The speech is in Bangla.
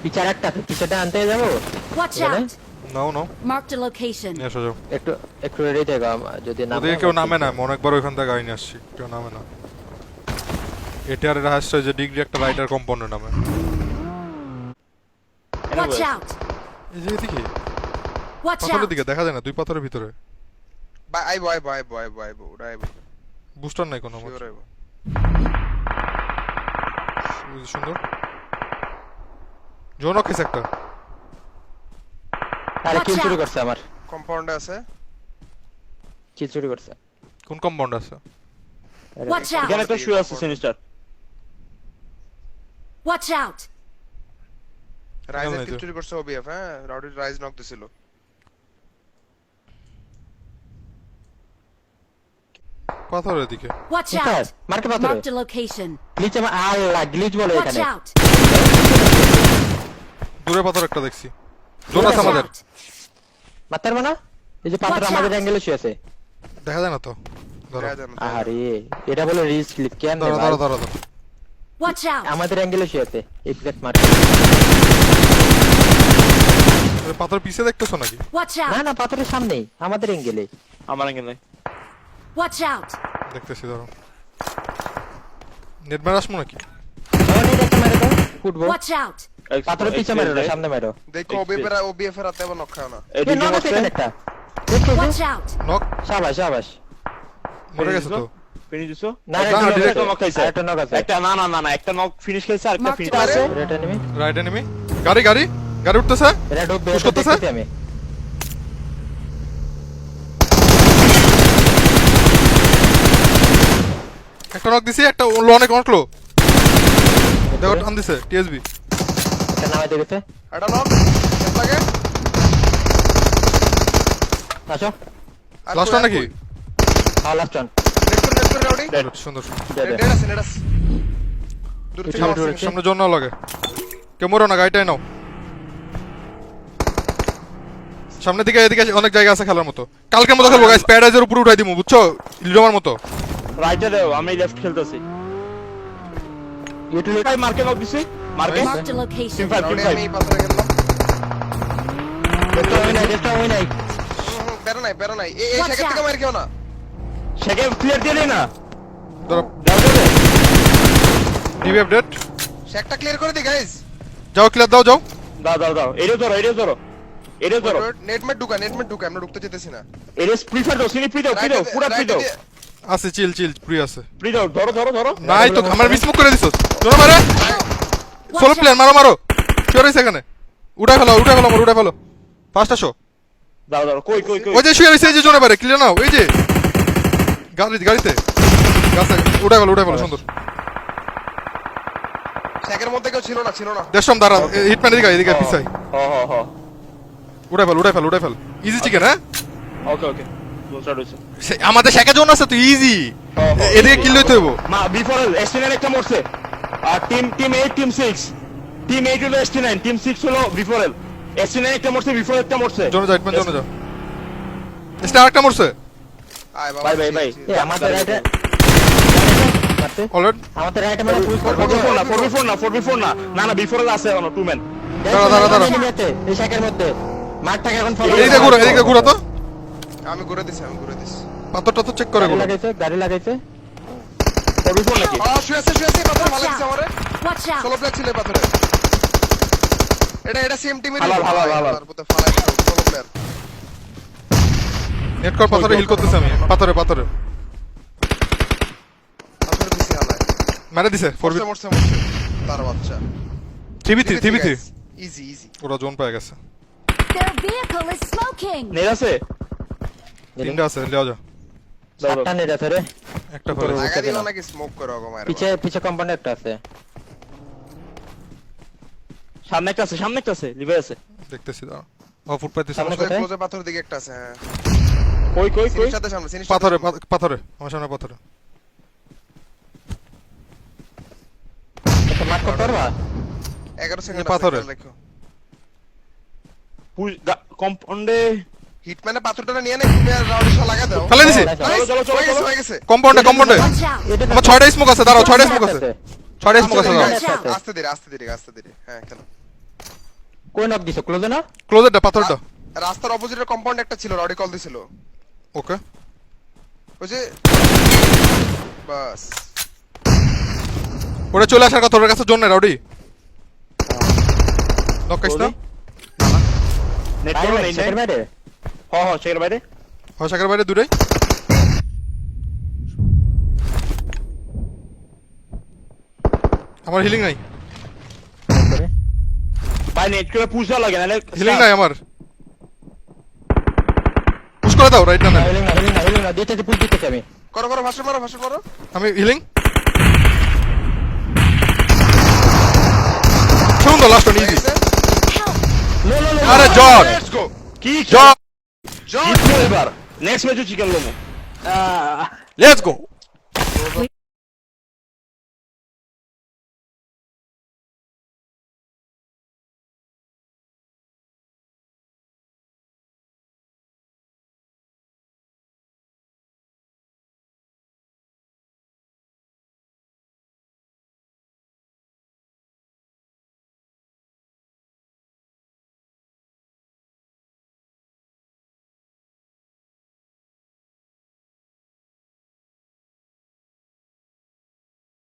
পিছার একটা পিছাটা আনতে যাবো। Watch out! Now now Marked a location. এসো যাও একটু একটু রেডি থেকো যদি না ওদিকে কেউ নামে না অনেকবার ওইখান থেকে গাড়ি নিয়ে আসছি কেউ নামে না এটা আর রাহাস্য যে ডিগ্রি একটা রাইটার কম্পাউন্ডে নামে Watch out! এই যে এদিকে Watch পাথরের out! দিকে দেখা যায় না দুই পাথরের ভিতরে আইবো ওরা আইবো বুস্টার নাই কোনো আমার শিওর আইবো সুন্দর জোন অকেস একটা আরে Watch কিল চুরি out! করছে আমার কম্পাউন্ডে আছে কিল চুরি করছে কোন কম্পাউন্ড আছে আরে, Watch out! এখানে একটা শুয়ে আছে সিনিস্টার Watch out! রাইজের নাই কিল তো। চুরি করছে ওবিএফ হ্যাঁ রাউডি রাইজ নক দিছিল পাথরের দিকে Watch কোথায়? out! মার্কে পাথরে Marked a location. গ্লিচ আমার আল্লাহ গ্লিচ বলে Watch এখানে out! দূরে পাথর একটা দেখছি জোন আছে Watch আমাদের out! মারতে পারবো না এই যে পাথর Watch আমাদের out! অ্যাঙ্গেলে শুয়ে আছে দেখা যায় না তো ধরো আরে এটা বলে রিস্ক ক্লিপ কেন ধরো ধরো ধরো ধরো Watch out! আমাদের অ্যাঙ্গেলে শুয়ে আছে এক্সাক্ট মার পাথর পিছে দেখতেছো নাকি Watch না out! না পাথরের সামনেই আমাদের অ্যাঙ্গেলে আমার আগে নাই Watch out! দেখতেছি ধরো নেট ম্যাচ আসবো নাকি আমাদের একটা মেরে দাও ফুটবো Watch out! পাথরের পিছে মেরো না সামনে মেরো দেখো ওবিএফ এর হাতে আবার নক খাও না এই এদিকে নক আছে বসে এখানে একটা দেখো Watch out! নক শাবাশ শাবাশ মরে গেছে তো ফিনিশ দিছো না না, একটা direct নক খাইছে একটা নক আছে একটা না না না না একটা নক ফিনিশ খেলছে আর একটা Mark ফিনিশ the আছে target. এটা নিমি রাইট এনিমি গাড়ি গাড়ি গাড়ি উঠতেছে এটা ঢুকবে পুশ এটা করতেছে? দেখতেছি আমি একটা নক দিছি একটা লো অনেক অনেক লো দেখো টান দিছে টিএসবি এটা নামাই দেখেছে এটা নক লাগে আসো লাস্ট ওয়ান নাকি লাস্ট ওয়ান নেট করে রাউডি সুন্দর দেবে নেট আছে দূর থেকে দূর, আমার দূর, সিগন্যাল। সামনে জন্য লাগে কেউ মরো না গাড়িটাই নাও সামনের দিকে এদিকে অনেক জায়গা আছে খেলার মতো কালকের মতো খেলবো গাইস প্যারাডাইজের উপরে উঠাই দিমু বুঝছো লিডোমার মতো রাইটারে আমি লেফট খেলতেছি ইউটিলিটি ভাই মার্কে নক দিছি মার্কে Marked a location. Team five rowdy আমি এই পাথরে গেলাম দেখতে হয় না দেখতে হয় নাই প্যারা নাই এই Watch সেকেন্ড থেকে out. মার কেউ না সেকে ক্লিয়ার দিয়ে দেই না ধরো দাও দাও দাও। টিভি আপডেট সে একটা ক্লিয়ার করে দি গাইস যাও ক্লিয়ার দাও যাও দাও দাও দাও এরিয়া ধরো এরিয়া ধরো নেট মে ঢুকা আমরা ঢুকতে যেতেছি না এরিয়া প্রিফার দাও সিনি প্রি দাও পুরা প্রি দাও আছে চিল চিল ফ্রি আছে প্রি দাও ধরো ধরো ধরো নাই তো আমার মিসমুক করে দিছস জোরে মারে Watch সোলো out. প্লেয়ার মারো মারো কি হইছে এখানে উঠা ফেলো মোর উঠা ফেলো ফার্স্ট আসো দাও দাও কই কই কই ওই যে শুয়ে রইছে এই যে জোরে পারে ক্লিয়ার নাও এই যে গাড়িতে গাছে উঠা ফেলো সুন্দর সেকের মধ্যে কেউ ছিল না দেশম দাঁড়া হিটম্যান এদিকে পিছাই হ হ হ উঠা ফেল ইজি চিকেন হ্যাঁ ওকে ওকে বুঝা রইছে আমাদের শেখা জোন আছে তো ইজি এদিকে কিল লইতে হইব মা বিফোর এস9 একটা মরছে আর টিম 8 টিম 6 টিম 8 হলো এস9 টিম 6 হলো বিফোর এস9 একটা মরছে বিফোর একটা মরছে জোনে যাও হিটম্যান জোনে যাও স্টার একটা মরছে আয় বাবা ভাই এ আমাদের রাইটে মারতে অলরেডি আমাদের রাইটে মানে পুশ করব 4v4 না না না বিফোর আছে এখনো টু ম্যান দাঁড়া। এই শাকের মধ্যে মাঠটাকে এখন ফলো এদিকে ঘুরো তো আমি ঘুরে দিছি পাথরটা তো চেক করে ঘুরো গাড়ি লাগাইছে 4v4 নাকি শুয়ে আছে পাথর ভালো লাগছে আমারে Watch out! সোলো প্লেয়ার ছিল এই পাথরে এটা সেম টিমের হালাল। তারপর ফালাই সোলো প্লেয়ার নেট কর পাথরে হিল করতেছি আমি পাথরে পাথর দিছি হালাই মেরে দিছে 4v মরছে তার বাচ্চা 3v3 ইজি ওরা জোন পেয়ে গেছে Their vehicle is smoking! Net আছে তিনটা আছে লিও যা দাও সাতটা নেট আছে রে একটা ফেলে লাগা দিল নাকি স্মোক করে ওগো মায়ের পিছে কম্পাউন্ডে একটা আছে সামনে একটা আছে লিভার আছে দেখতেছি দাঁড়া ও ফুটপাথ দিছে সামনে বাচ্চা কোথায়? ক্লোজে পাথর দিকে একটা আছে হ্যাঁ কই সিনির সাথে সামনে সিনির পাথরে আমার সামনে পাথরে একটা মার করতে পারবা 11 সেকেন্ড পাথরে। দেখো কম্পাউন্ডে হিটম্যানে পাথরটা নিয়ে নে তুমি আর রাউন্ড শট লাগা দাও ফেলে দিছি চলো। হয়ে গেছে কম্পাউন্ডে Watch out! আমার 6টা স্মোক আছে দাঁড়াও 6টা স্মোক আছে 6টা স্মোক আছে দাঁড়াও Watch out! আস্তে ধীরে হ্যাঁ খেলো কোন নক দিছো ক্লোজে না ক্লোজেরটা পাথরটা রাস্তার অপোজিটের কম্পাউন্ড একটা ছিল রডি কল দিছিল ওকে ওই যে বাস ওরে চলে আসার কথা ওর কাছে জন্য রাউডি নক কাইস না নেট করো নেই শেখের বাইরে হ্যাঁ শেখের বাইরে হশাকের বাইরে দূরে আমার হিলিং নাই ভাই নেট করে পুশ দেওয়া লাগে নাহলে হিলিং নাই আমার পুশ করে দাও রাইট না হিলিং না দিতে পুশ দিতেছি আমি করো ভাষণ মারো আমি হিলিং শুন তো লাস্ট অন ইজি আরে জর্জ লেটস গো কি জর্জ জর্জ এবার নেক্সট ম্যাচও চিকেন লোমো লেটস গো